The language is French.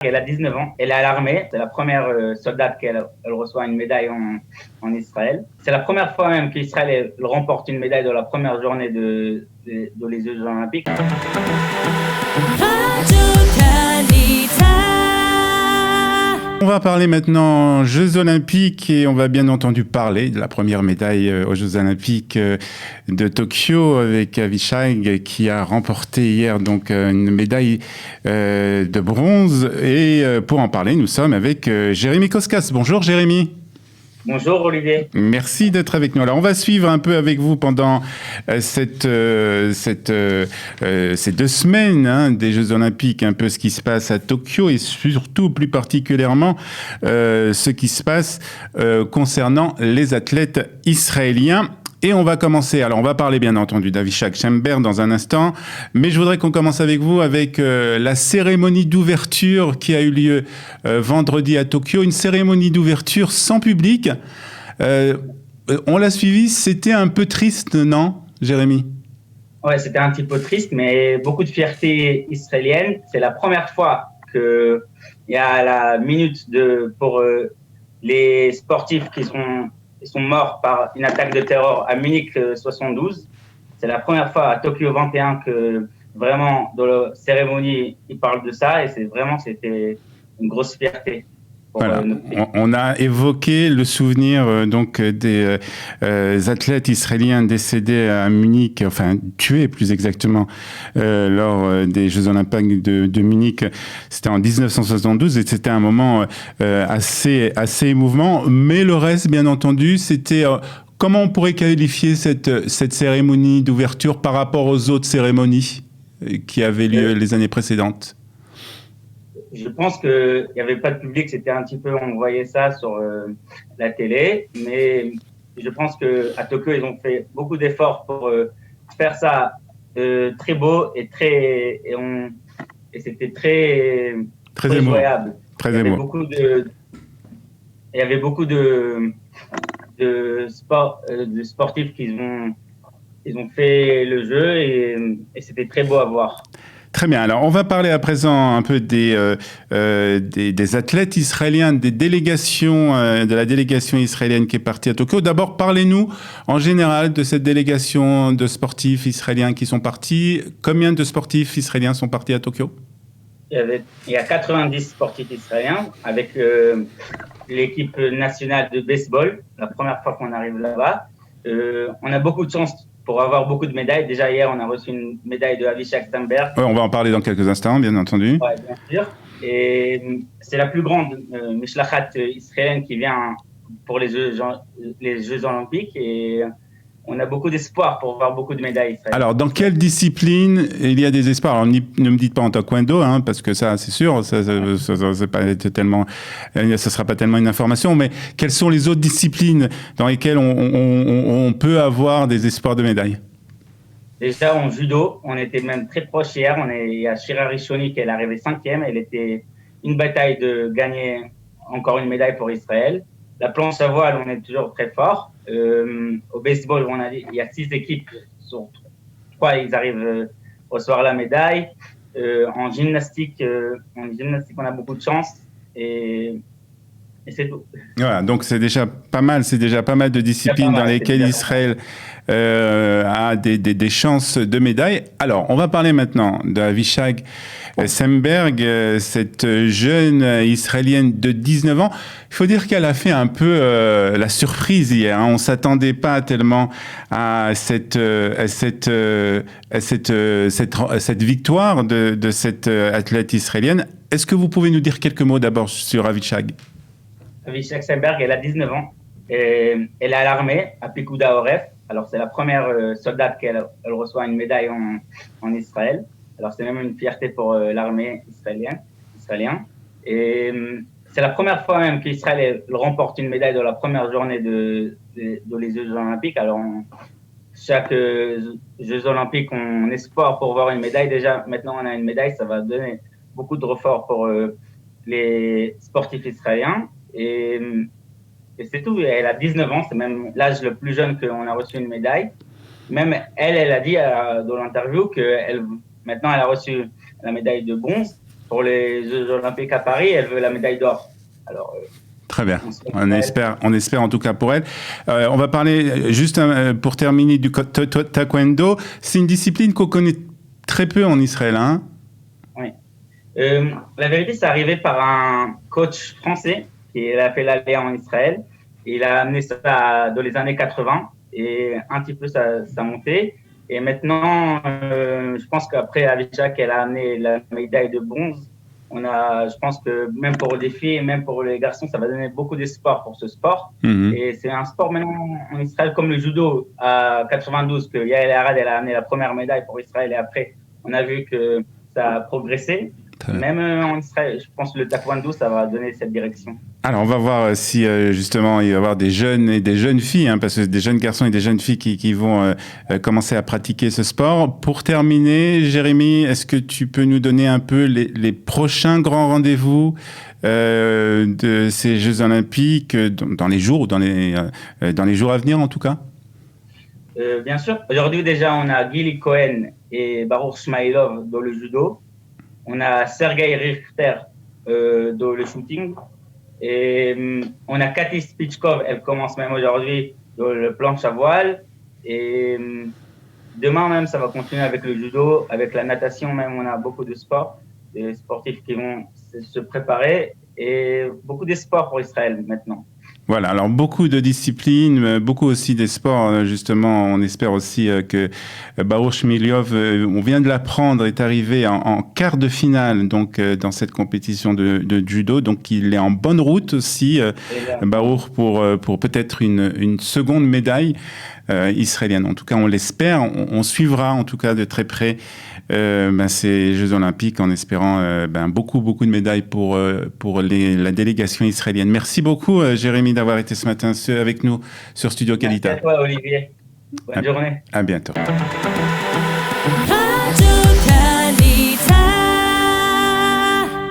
Elle a 19 ans, elle est à l'armée, c'est la première soldate qu'elle reçoit une médaille en Israël. C'est la première fois même qu'Israël remporte une médaille dans la première journée de les Jeux Olympiques. On va parler maintenant Jeux Olympiques et on va bien entendu parler de la première médaille aux Jeux Olympiques de Tokyo avec Avishag qui a remporté hier donc une médaille de bronze. Et pour en parler, nous sommes avec Jérémy Koskas. Bonjour Jérémy. Bonjour Olivier. Merci d'être avec nous. Alors on va suivre un peu avec vous pendant ces 2 semaines des Jeux Olympiques, un peu ce qui se passe à Tokyo et surtout plus particulièrement ce qui se passe concernant les athlètes israéliens. Et on va commencer, alors on va parler bien entendu d'Avishag Shemberg dans un instant, mais je voudrais qu'on commence avec vous avec la cérémonie d'ouverture qui a eu lieu vendredi à Tokyo, une cérémonie d'ouverture sans public. On l'a suivi, c'était un peu triste, non, Jérémy ? Ouais, c'était un petit peu triste, mais beaucoup de fierté israélienne. C'est la première fois qu'il y a la minute pour les sportifs qui sont morts par une attaque de terror à Munich 72. C'est la première fois à Tokyo 21 que vraiment dans la cérémonie ils parlent de ça et c'était une grosse fierté. Voilà. On a évoqué le souvenir donc des athlètes israéliens décédés à Munich, enfin tués plus exactement lors des Jeux Olympiques de Munich. C'était en 1972 et c'était un moment assez émouvant. Mais le reste, bien entendu, c'était comment on pourrait qualifier cette cérémonie d'ouverture par rapport aux autres cérémonies qui avaient lieu les années précédentes? Je pense qu'il n'y avait pas de public, c'était un petit peu, on voyait ça sur la télé, mais je pense qu'à Tokyo, ils ont fait beaucoup d'efforts pour faire ça très beau et c'était très joyable. Très émouvant. Il y avait beaucoup de sportifs qui ont fait le jeu et c'était très beau à voir. Très bien. Alors, on va parler à présent un peu des athlètes israéliens, des délégations, de la délégation israélienne qui est partie à Tokyo. D'abord, parlez-nous en général de cette délégation de sportifs israéliens qui sont partis. Combien de sportifs israéliens sont partis à Tokyo ? Il y a 90 sportifs israéliens avec l'équipe nationale de baseball. La première fois qu'on arrive là-bas. On a beaucoup de chance pour avoir beaucoup de médailles. Déjà hier, on a reçu une médaille de Avishag Shemberg. Oui, on va en parler dans quelques instants, bien entendu. Oui, bien sûr. Et c'est la plus grande mishlachat israélienne qui vient pour les Jeux Olympiques. Et on a beaucoup d'espoir pour avoir beaucoup de médailles israéliennes. Alors, dans quelle discipline il y a des espoirs ? Alors, ne me dites pas en taekwondo, parce que ça, c'est sûr, ça c'est pas tellement, ça sera pas tellement une information. Mais quelles sont les autres disciplines dans lesquelles on peut avoir des espoirs de médailles ? Déjà en judo, on était même très proche hier. Il y a Shira Rishoni qui est arrivée 5e. Elle était une bataille de gagner encore une médaille pour Israël. La planche à voile, on est toujours très fort. Au baseball, il y a 6 équipes sur 3, ils arrivent à recevoir la médaille. En gymnastique, on a beaucoup de chance et c'est tout. Voilà, donc c'est déjà pas mal de disciplines dans lesquelles Israël a des chances de médailles. Alors, on va parler maintenant d'Avishag Shemberg, cette jeune Israélienne de 19 ans. Il faut dire qu'elle a fait un peu la surprise hier. On ne s'attendait pas tellement à cette victoire de cette athlète israélienne. Est-ce que vous pouvez nous dire quelques mots d'abord sur Avishag ? Avishag Shemberg, elle a 19 ans. Elle est à l'armée, à Pikuda Oref. Alors, c'est la première soldate qu'elle reçoit une médaille en Israël. Alors, c'est même une fierté pour l'armée israélienne. Et c'est la première fois même qu'Israël remporte une médaille dans la première journée de les Jeux Olympiques. Alors, chaque Jeux Olympiques, on espoir pour avoir une médaille. Déjà, maintenant, on a une médaille. Ça va donner beaucoup de renfort pour les sportifs israéliens. Et c'est tout. Elle a 19 ans. C'est même l'âge le plus jeune qu'on a reçu une médaille. Même elle a dit dans l'interview qu'elle... Maintenant, elle a reçu la médaille de bronze pour les Jeux Olympiques à Paris, elle veut la médaille d'or. Alors, très bien. On espère en tout cas pour elle. On va parler juste pour terminer du taekwondo. C'est une discipline qu'on connaît très peu en Israël, hein? Oui. La vérité, c'est arrivé par un coach français qui a fait l'ALEA en Israël. Il a amené ça dans les années 80 et un petit peu ça montait. Et maintenant, je pense qu'après Avishak, elle a amené la médaille de bronze. Je pense que même pour les filles et même pour les garçons, ça va donner beaucoup d'espoir pour ce sport. Et c'est un sport maintenant en Israël comme le judo à 92, que Yael Arad, elle a amené la première médaille pour Israël et après, on a vu que ça a progressé. Même en Israël, je pense que le taekwondo, ça va donner cette direction. Alors, on va voir si justement il va y avoir des jeunes et des jeunes filles, hein, parce que des jeunes garçons et des jeunes filles qui vont commencer à pratiquer ce sport. Pour terminer, Jérémy, est-ce que tu peux nous donner un peu les prochains grands rendez-vous de ces Jeux Olympiques dans les jours ou dans les jours à venir en tout cas? Bien sûr. Aujourd'hui déjà, on a Gili Cohen et Baruch Shmailov dans le judo. On a Sergei Richter dans le shooting. Et on a Cathy Spichkov, elle commence même aujourd'hui dans le planche à voile. Et demain même, ça va continuer avec le judo, avec la natation même, on a beaucoup de sports, des sportifs qui vont se préparer et beaucoup d'espoir pour Israël maintenant. Voilà, alors beaucoup de disciplines, beaucoup aussi des sports, justement, on espère aussi que Baruch Shmailov, on vient de l'apprendre, est arrivé en quart de finale donc dans cette compétition de judo, donc il est en bonne route aussi, Baruch, pour peut-être une seconde médaille israélienne. En tout cas, on l'espère, on suivra en tout cas de très près ces Jeux Olympiques en espérant beaucoup de médailles pour la délégation israélienne. Merci beaucoup Jérémy d'avoir été ce matin avec nous sur Studio Qualité. Merci à toi Olivier. Bonne journée. À bientôt.